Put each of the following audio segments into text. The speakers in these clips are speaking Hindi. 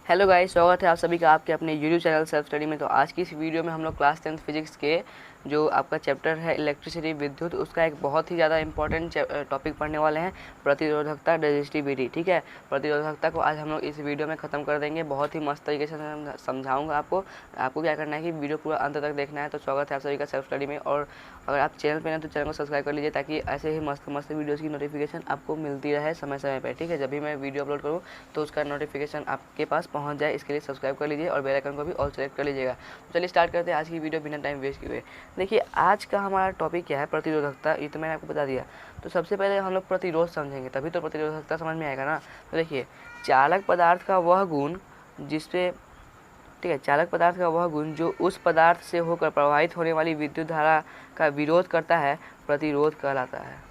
हेलो गाइस, स्वागत है आप सभी का आपके अपने यूट्यूब चैनल सेल्फ स्टडी में। तो आज की इस वीडियो में हम लोग क्लास 10th फिजिक्स के जो आपका चैप्टर है इलेक्ट्रिसिटी विद्युत, उसका एक बहुत ही ज़्यादा इंपॉर्टेंट टॉपिक पढ़ने वाले हैं, प्रतिरोधकता रेजिस्टिविटी। ठीक है, प्रतिरोधकता को आज हम लोग इस वीडियो में ख़त्म कर देंगे। बहुत ही मस्त तरीके से समझाऊंगा आपको क्या करना है कि वीडियो पूरा अंत तक देखना है। तो स्वागत है आप सभी का सेल्फ स्टडी में, और अगर आप चैनल पर हैं तो चैनल को सब्सक्राइब कर लीजिए ताकि ऐसे ही मस्त मस्त वीडियोज़ की नोटिफिकेशन आपको मिलती रहे समय समय पर। ठीक है, जब भी मैं वीडियो अपलोड करूँ तो उसका नोटिफिकेशन आपके पास पहुंच जाए, इसके लिए सब्सक्राइब कर लीजिए और बेल आइकन को भी ऑल सेलेक्ट कर लीजिएगा। तो चलिए स्टार्ट करते हैं आज की वीडियो बिना टाइम वेस्ट किए। देखिए आज का हमारा टॉपिक क्या है, प्रतिरोधकता। ये तो मैंने आपको बता दिया। तो सबसे पहले हम लोग प्रतिरोध समझेंगे, तभी तो प्रतिरोधकता समझ में आएगा ना। तो देखिए, चालक पदार्थ का वह गुण जिसपे ठीक है, चालक पदार्थ का वह गुण जो उस पदार्थ से होकर प्रवाहित होने वाली विद्युत धारा का विरोध करता है, प्रतिरोध कहलाता है।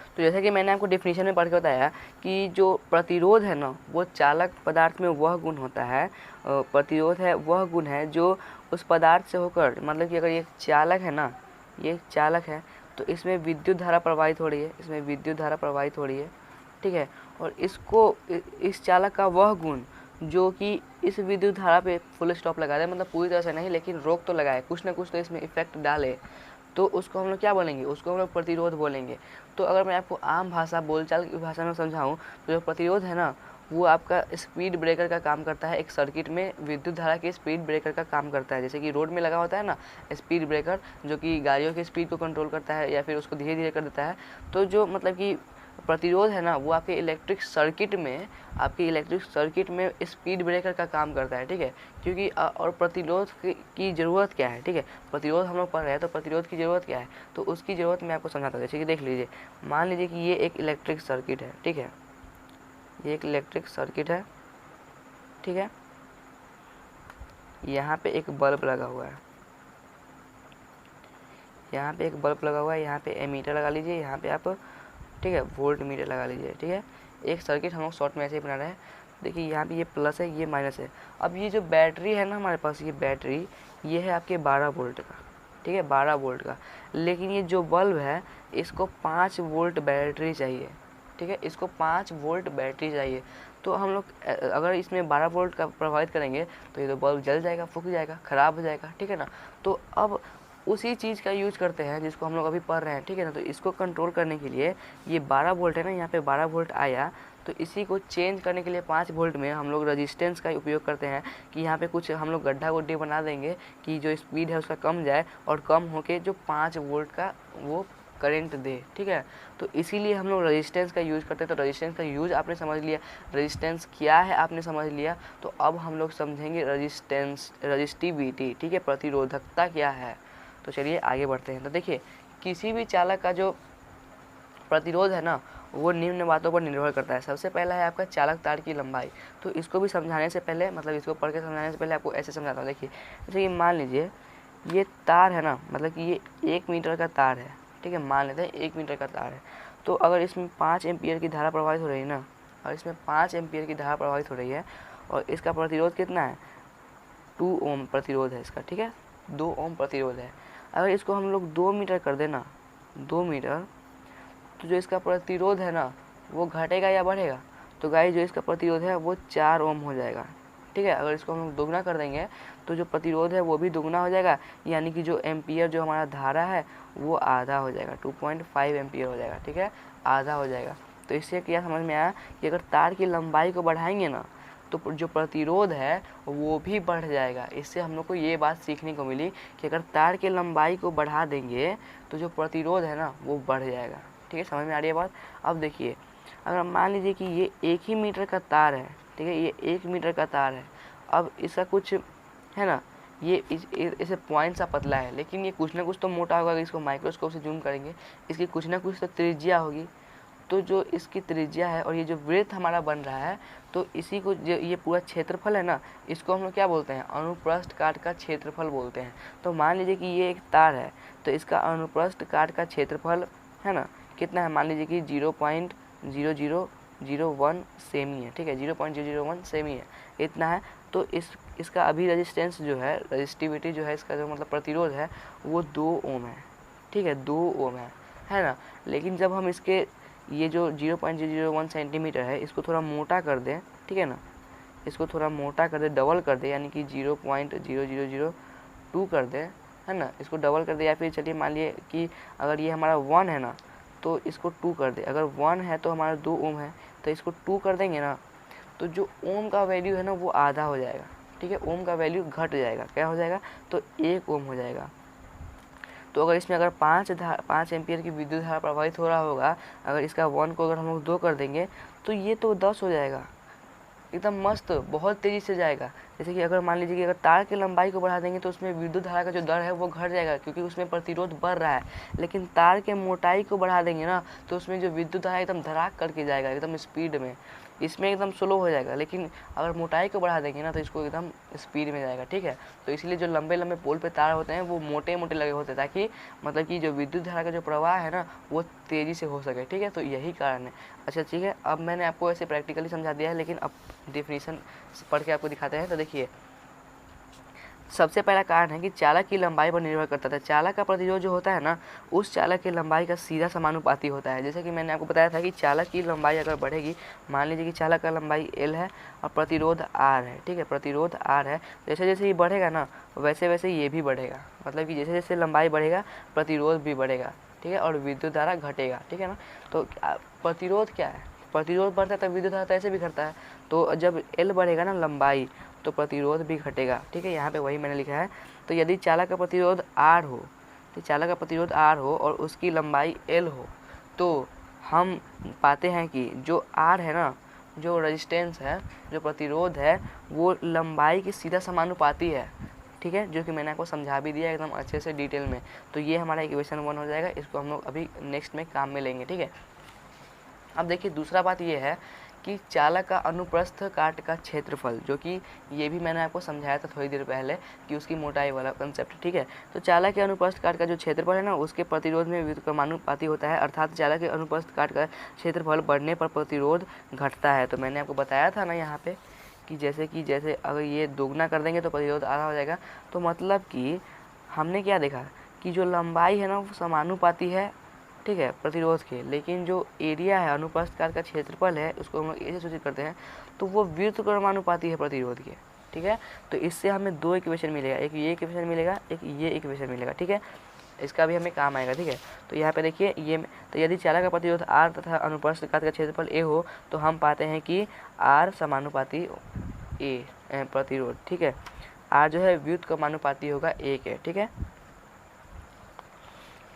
तो जैसे कि मैंने आपको डेफिनेशन में पढ़ के बताया कि जो प्रतिरोध है ना, वो चालक पदार्थ में वह गुण होता है, प्रतिरोध है वह गुण है जो उस पदार्थ से होकर, मतलब कि अगर ये चालक है ना, ये चालक है तो इसमें विद्युत धारा प्रवाहित हो रही है, इसमें विद्युत धारा प्रवाहित हो रही है। ठीक है, और इसको इस चालक का वह गुण जो कि इस विद्युत धारा पे फुल स्टॉप लगा दे, मतलब पूरी तरह से नहीं लेकिन रोक तो लगाए, कुछ ना कुछ तो इसमें इफेक्ट डाले, तो उसको हम लोग क्या बोलेंगे, उसको हम लोग प्रतिरोध बोलेंगे। तो अगर मैं आपको आम भाषा बोलचाल की भाषा में समझाऊं तो जो प्रतिरोध है ना, वो आपका स्पीड ब्रेकर का काम करता है। एक सर्किट में विद्युत धारा के स्पीड ब्रेकर का काम करता है। जैसे कि रोड में लगा होता है ना स्पीड ब्रेकर, जो कि गाड़ियों की स्पीड को कंट्रोल करता है या फिर उसको धीरे धीरे कर देता है। तो जो मतलब कि प्रतिरोध है ना, वो आपके इलेक्ट्रिक सर्किट में स्पीड ब्रेकर का काम करता है। ठीक है, क्योंकि और प्रतिरोध की ज़रूरत क्या है। ठीक है, प्रतिरोध हम लोग पढ़ रहे हैं तो प्रतिरोध की ज़रूरत क्या है, तो उसकी ज़रूरत मैं आपको समझाता हूँ। जैसे कि देख लीजिए, मान लीजिए कि ये एक इलेक्ट्रिक सर्किट है। ठीक है, ये एक इलेक्ट्रिक सर्किट है। ठीक है, यहाँ पे एक बल्ब लगा हुआ है, यहाँ पे एक बल्ब लगा हुआ है, यहाँ पे एमीटर लगा लीजिए, यहाँ पे आप ठीक है वोल्ट मीटर लगा लीजिए। ठीक है, एक सर्किट हम लोग शॉर्ट में ऐसे ही बना रहे हैं। देखिए यहाँ पे ये प्लस है, ये माइनस है। अब ये जो बैटरी है ना हमारे पास, ये बैटरी ये है आपके 12 वोल्ट का। ठीक है, 12 वोल्ट का। लेकिन ये जो बल्ब है इसको 5 वोल्ट बैटरी चाहिए। ठीक है, इसको 5 वोल्ट बैटरी चाहिए। तो हम लोग अगर इसमें 12 वोल्ट का प्रभावित करेंगे तो ये तो बल्ब जल जाएगा, फूक जाएगा, ख़राब हो जाएगा। ठीक है ना, तो अब उसी चीज़ का यूज करते हैं जिसको हम लोग अभी पढ़ रहे हैं। ठीक है ना, तो इसको कंट्रोल करने के लिए ये 12 वोल्ट है ना, यहाँ पे 12 वोल्ट आया, तो इसी को चेंज करने के लिए 5 वोल्ट में हम लोग रेजिस्टेंस का उपयोग करते हैं कि यहाँ पे कुछ हम लोग गड्ढा गुड्ढी बना देंगे कि जो स्पीड है उसका कम जाए और कम होके जो 5 वोल्ट का वो करंट दे। ठीक है, तो इसीलिए हम लोग रेजिस्टेंस का यूज़ करते हैं। तो रेजिस्टेंस का यूज़ आपने समझ लिया, रेजिस्टेंस क्या है आपने समझ लिया। तो अब हम लोग समझेंगे रेजिस्टिविटी। ठीक है, प्रतिरोधकता क्या है। तो चलिए आगे बढ़ते हैं। तो देखिए, किसी भी चालक का जो प्रतिरोध है ना, वो निम्न बातों पर निर्भर करता है। सबसे पहला है आपका चालक तार की लंबाई। तो इसको भी समझाने से पहले, मतलब इसको पढ़ के समझाने से पहले आपको ऐसे समझाता हूँ। देखिए, जैसे कि मान लीजिए ये तार है ना, मतलब कि ये 1 मीटर का तार है। ठीक है, मान लेते हैं 1 मीटर का तार है। तो अगर इसमें 5 एम्पियर की धारा प्रवाहित हो रही है ना, और इसमें 5 एम्पियर की धारा प्रवाहित हो रही है, और इसका प्रतिरोध कितना है, 2 ओम प्रतिरोध है इसका। ठीक है, 2 ओम प्रतिरोध है। अगर इसको हम लोग 2 मीटर कर देना, 2 मीटर, तो जो इसका प्रतिरोध है ना वो घटेगा या बढ़ेगा, तो गाइस जो इसका प्रतिरोध है वो 4 ओम हो जाएगा। ठीक है, अगर इसको हम लोग दोगुना कर देंगे तो जो प्रतिरोध है वो भी दोगुना हो जाएगा, यानी कि जो एम्पियर जो हमारा धारा है वो आधा हो जाएगा, 2.5 एम्पियर हो जाएगा। ठीक है, आधा हो जाएगा। तो इससे क्या समझ में आया कि अगर तार की लंबाई को बढ़ाएंगे ना तो जो प्रतिरोध है वो भी बढ़ जाएगा। इससे हम लोग को ये बात सीखने को मिली कि अगर तार की लंबाई को बढ़ा देंगे तो जो प्रतिरोध है ना वो बढ़ जाएगा। ठीक है, समझ में आ रही है बात। अब देखिए, अगर मान लीजिए कि ये 1 ही मीटर का तार है। ठीक है, ये 1 मीटर का तार है। अब इसका कुछ है ना, ये इसे पॉइंट सा पतला है, लेकिन ये कुछ ना कुछ तो मोटा होगा। इसको माइक्रोस्कोप से जूम करेंगे, इसकी कुछ ना कुछ तो त्रिज्या होगी। तो जो इसकी त्रिज्या है और ये जो वृत्त हमारा बन रहा है, तो इसी को जो ये पूरा क्षेत्रफल है ना, इसको हम लोग क्या बोलते हैं, अनुप्रस्थ काट का क्षेत्रफल बोलते हैं। तो मान लीजिए कि ये एक तार है, तो इसका अनुप्रस्थ काट का क्षेत्रफल है ना कितना है, मान लीजिए कि 0.0001 सेमी है। ठीक है, 0.001 सेमी है, इतना है। तो इसका अभी रेजिस्टेंस जो है, रेजिस्टिविटी जो है, इसका जो मतलब प्रतिरोध है वो 2 ओम है। ठीक है, 2 ओम है ना। लेकिन जब हम इसके ये जो 0.001 सेंटीमीटर है इसको थोड़ा मोटा कर दें, ठीक है ना, इसको थोड़ा मोटा कर दे, डबल कर दे, यानी कि 0.0002 कर दे, है ना, इसको डबल कर दे। या फिर चलिए मान लिए कि अगर ये हमारा 1 है ना तो इसको 2 कर दे। अगर 1 है तो हमारा 2 ओम है तो इसको 2 कर देंगे ना, तो जो ओम का वैल्यू है ना वो आधा हो जाएगा, ठीक है, ओम का वैल्यू घट जाएगा, क्या हो जाएगा, तो 1 ओम हो जाएगा। तो अगर इसमें अगर 5 एम्पियर की विद्युत धारा प्रवाहित हो रहा होगा, अगर इसका 1 को अगर हम लोग 2 कर देंगे तो ये तो 10 हो जाएगा, एकदम मस्त, बहुत तेज़ी से जाएगा। जैसे कि अगर मान लीजिए कि अगर तार की लंबाई को बढ़ा देंगे तो उसमें विद्युत धारा का जो दर है वो घट जाएगा, क्योंकि उसमें प्रतिरोध बढ़ रहा है। लेकिन तार के मोटाई को बढ़ा देंगे ना तो उसमें जो विद्युत धारा एकदम धड़ाक करके जाएगा, एकदम स्पीड में, इसमें एकदम स्लो हो जाएगा। लेकिन अगर मोटाई को बढ़ा देंगे ना तो इसको एकदम स्पीड में जाएगा, ठीक है। तो इसलिए जो लंबे लंबे पोल पे तार होते हैं वो मोटे मोटे लगे होते हैं, ताकि मतलब कि जो विद्युत धारा का जो प्रवाह है ना वो तेज़ी से हो सके, ठीक है, तो यही कारण है। अच्छा ठीक है, अब मैंने आपको ऐसे प्रैक्टिकली समझा दिया है, लेकिन अब डेफिनेशन पढ़ के आपको दिखाते हैं। तो देखिए, सबसे पहला कारण है कि चालक की लंबाई पर निर्भर करता है। चालक का प्रतिरोध जो होता है ना उस चालक की लंबाई का सीधा समानुपाती होता है। जैसे कि मैंने आपको बताया था कि चालक की लंबाई अगर बढ़ेगी, मान लीजिए कि चालक का लंबाई L है और प्रतिरोध R है, ठीक है, प्रतिरोध R है, जैसे जैसे ये बढ़ेगा ना वैसे वैसे ये भी बढ़ेगा, मतलब कि जैसे जैसे लंबाई बढ़ेगा प्रतिरोध भी बढ़ेगा, ठीक है, और विद्युत धारा घटेगा, ठीक है ना। तो प्रतिरोध क्या है, प्रतिरोध बढ़ता है तब विद्युत धारा ऐसे भी घटता है। तो जब L बढ़ेगा ना लंबाई तो प्रतिरोध भी घटेगा, ठीक है, यहाँ पे वही मैंने लिखा है। तो यदि चालक का प्रतिरोध R हो, तो चालक का प्रतिरोध R हो और उसकी लंबाई L हो, तो हम पाते हैं कि जो R है ना, जो रेजिस्टेंस है, जो प्रतिरोध है, वो लंबाई की सीधा समानुपाती है, ठीक है, जो कि मैंने आपको समझा भी दिया एकदम अच्छे से डिटेल में। तो ये हमारा इक्वेशन 1 हो जाएगा, इसको हम लोग अभी नेक्स्ट में काम में लेंगे, ठीक है। अब देखिए दूसरा बात ये है कि चालक का अनुप्रस्थ काट का क्षेत्रफल, जो कि ये भी मैंने आपको समझाया था थोड़ी देर पहले कि उसकी मोटाई वाला कंसेप्ट, ठीक है। तो चालक के अनुप्रस्थ काट का जो क्षेत्रफल है ना उसके प्रतिरोध में व्युत्क्रमानुपाती होता है, अर्थात चालक के अनुप्रस्थ काट का क्षेत्रफल बढ़ने पर प्रतिरोध घटता है। तो मैंने आपको बताया था ना यहाँ पे कि जैसे अगर ये दोगुना कर देंगे तो प्रतिरोध आधा हो जाएगा। तो मतलब कि हमने क्या देखा कि जो लंबाई है ना वो समानुपाती है, ठीक है, प्रतिरोध के, लेकिन जो एरिया है अनुप्रस्थ काट का क्षेत्रफल है उसको हम लोग ऐसे सूचित करते हैं, तो वो व्युत्क्रमानुपाती है प्रतिरोध के, ठीक है। तो इससे हमें 2 इक्वेशन मिलेगा, एक ये इक्वेशन मिलेगा, एक ये इक्वेशन मिलेगा, ठीक है, इसका भी हमें काम आएगा, ठीक है। तो यहाँ पे देखिए ये, तो यदि चालक का प्रतिरोध R तथा अनुप्रस्थ काट का क्षेत्रफल A हो तो हम पाते हैं कि R समानुपाती A प्रतिरोध, ठीक है, R जो है व्युत्क्रमानुपाती होगा A के, ठीक है,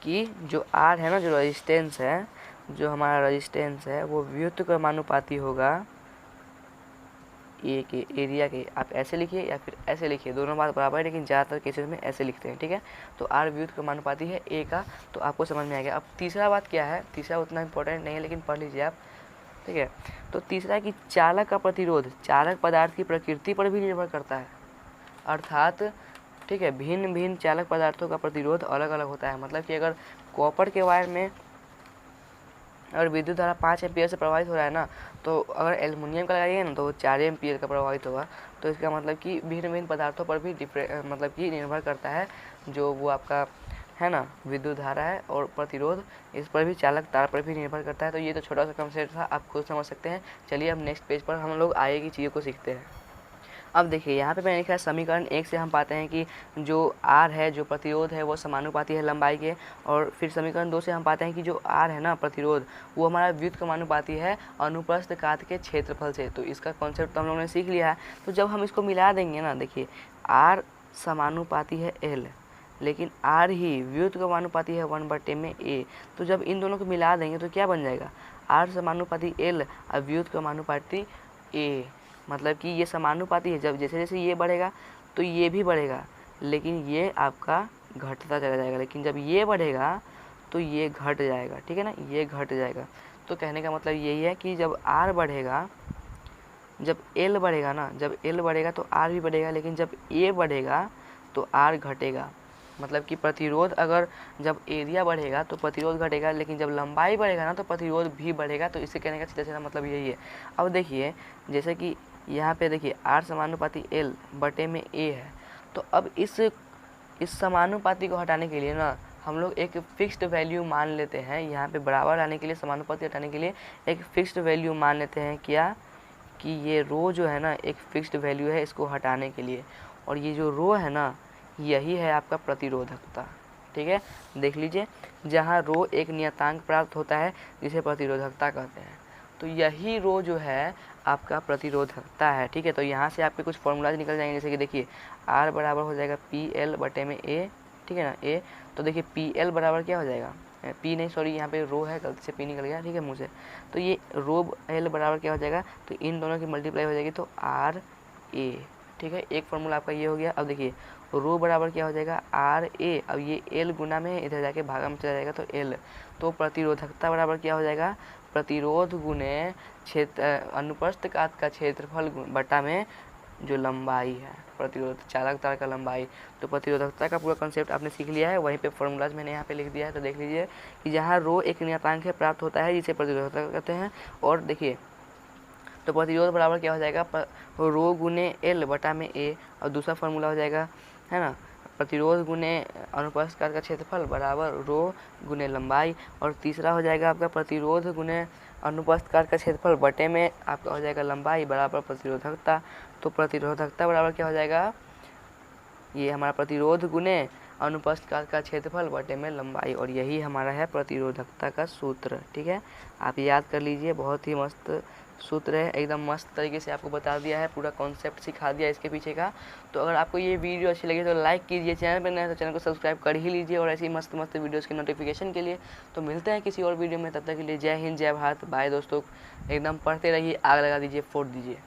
कि जो R है ना, जो रेजिस्टेंस है, जो हमारा रेजिस्टेंस है वो व्युत्क्रमानुपाती होगा ए के, एरिया के। आप ऐसे लिखिए या फिर ऐसे लिखिए, दोनों बात बराबर है, लेकिन ज़्यादातर केसेस में ऐसे लिखते हैं, ठीक है। तो R व्युत्क्रमानुपाती है ए का, तो आपको समझ में आ गया। अब तीसरा बात क्या है, तीसरा उतना इंपॉर्टेंट नहीं है लेकिन पढ़ लीजिए आप, ठीक है। तो तीसरा है कि चालक का प्रतिरोध चालक पदार्थ की प्रकृति पर भी निर्भर करता है, अर्थात ठीक है, भिन्न भिन्न चालक पदार्थों का प्रतिरोध अलग अलग होता है। मतलब कि अगर कॉपर के वायर में अगर विद्युत धारा 5 एम्पियर से प्रभावित हो रहा है ना, तो अगर एल्युमिनियम का लगाइए ना तो वो 4 एम्पियर का प्रभावित होगा। तो इसका मतलब कि भिन्न भिन्न पदार्थों पर भी मतलब कि निर्भर करता है, जो वो आपका है ना विद्युत धारा है और प्रतिरोध, इस पर भी, चालक तार पर भी निर्भर करता है। तो ये तो छोटा सा कंसेप्ट था, आप खुद समझ सकते हैं। चलिए अब नेक्स्ट पेज पर हम लोग आगे की चीज़ों को सीखते हैं। अब देखिए यहाँ पे मैंने लिखा है समीकरण 1 से हम पाते हैं कि जो R है, जो प्रतिरोध है, वो समानुपाती है लंबाई के। और फिर समीकरण 2 से हम पाते हैं कि जो R है ना प्रतिरोध, वो हमारा व्युत्क्रमानुपाती है अनुप्रस्थ काट के क्षेत्रफल से। तो इसका कॉन्सेप्ट तो हम लोगों ने सीख लिया है। तो जब हम इसको मिला देंगे ना, देखिए R समानुपाती है L, लेकिन R ही व्युत्क्रमानुपाती है 1/A में A। तो जब इन दोनों को मिला देंगे तो क्या बन जाएगा, R समानुपाती L और व्युत्क्रमानुपाती A। मतलब कि ये समानुपाती है, जब जैसे जैसे ये बढ़ेगा तो ये भी बढ़ेगा, लेकिन ये आपका घटता चला जाएगा। लेकिन जब ये बढ़ेगा तो ये घट जाएगा, ठीक है ना, ये घट जाएगा। तो कहने का मतलब यही है कि जब R बढ़ेगा, जब L बढ़ेगा ना, जब L बढ़ेगा तो R भी बढ़ेगा, लेकिन जब A बढ़ेगा तो R घटेगा। मतलब कि प्रतिरोध, अगर जब एरिया बढ़ेगा तो प्रतिरोध घटेगा, लेकिन जब लंबाई बढ़ेगा ना तो प्रतिरोध भी बढ़ेगा। तो इसे कहने का सीधा सीधा मतलब यही है। अब देखिए जैसे कि यहाँ पे देखिए R समानुपाती L बटे में A है। तो अब इस समानुपाती को हटाने के लिए ना हम लोग एक फिक्स्ड वैल्यू मान लेते हैं। यहाँ पे बराबर लाने के लिए, समानुपाती हटाने के लिए एक फिक्स्ड वैल्यू मान लेते हैं। क्या कि ये रो जो है ना एक फिक्स्ड वैल्यू है इसको हटाने के लिए, और ये जो रो है ना यही है आपका प्रतिरोधकता। ठीक है, देख लीजिए, जहाँ रो एक नियतांक प्राप्त होता है जिसे प्रतिरोधकता कहते हैं, तो यही रो जो है आपका प्रतिरोधकता है। ठीक है, तो यहाँ से आपके कुछ फॉर्मूलाज निकल जाएंगे, जैसे कि देखिए R बराबर हो जाएगा PL बटे में A। ठीक है ना, A, तो देखिए PL बराबर क्या हो जाएगा, P नहीं सॉरी यहाँ पे रो है, गलती से P निकल गया, ठीक है मुँह से, तो ये रो L बराबर क्या हो जाएगा, तो इन दोनों की मल्टीप्लाई हो जाएगी तो RA। ठीक है, एक फार्मूला आपका ये हो गया। अब देखिए रो बराबर क्या हो जाएगा RA, अब ये L गुना में इधर जाके भागा में चला जाएगा तो L, तो प्रतिरोधकता बराबर क्या हो जाएगा, प्रतिरोध गुने क्षेत्र अनुप्रस्थ काट का क्षेत्रफल बटा में जो लंबाई है, प्रतिरोध चालक तार का लंबाई। तो प्रतिरोधकता का पूरा कॉन्सेप्ट आपने सीख लिया है, वहीं पे फॉर्मूलाज मैंने यहाँ पे लिख दिया है। तो देख लीजिए कि जहाँ रो एक नियतांक है प्राप्त होता है जिसे प्रतिरोधकता कहते हैं, और देखिए तो प्रतिरोध बराबर क्या हो जाएगा, रो गुने L बटा में A, और दूसरा फार्मूला हो जाएगा है ना प्रतिरोध गुने अनुप्रस्थ काट का क्षेत्रफल बराबर रो गुने लंबाई, और तीसरा हो जाएगा आपका प्रतिरोध गुने अनुप्रस्थ काट का क्षेत्रफल बटे में आपका हो जाएगा लंबाई बराबर प्रतिरोधकता। तो प्रतिरोधकता बराबर क्या हो जाएगा, ये हमारा प्रतिरोध गुने अनुप्रस्थ काट का क्षेत्रफल बटे में लंबाई, और यही हमारा है प्रतिरोधकता का सूत्र। ठीक है, आप याद कर लीजिए, बहुत ही मस्त सूत्र है, एकदम मस्त तरीके से आपको बता दिया है, पूरा कॉन्सेप्ट सिखा दिया इसके पीछे का। तो अगर आपको ये वीडियो अच्छी लगी तो लाइक कीजिए, चैनल पर नए तो चैनल को सब्सक्राइब कर ही लीजिए, और ऐसी मस्त मस्त वीडियोस की नोटिफिकेशन के लिए। तो मिलते हैं किसी और वीडियो में, तब तक के लिए जय हिंद जय भारत, बाय दोस्तों। एकदम पढ़ते रहिए, आग लगा दीजिए, फोड़ दीजिए।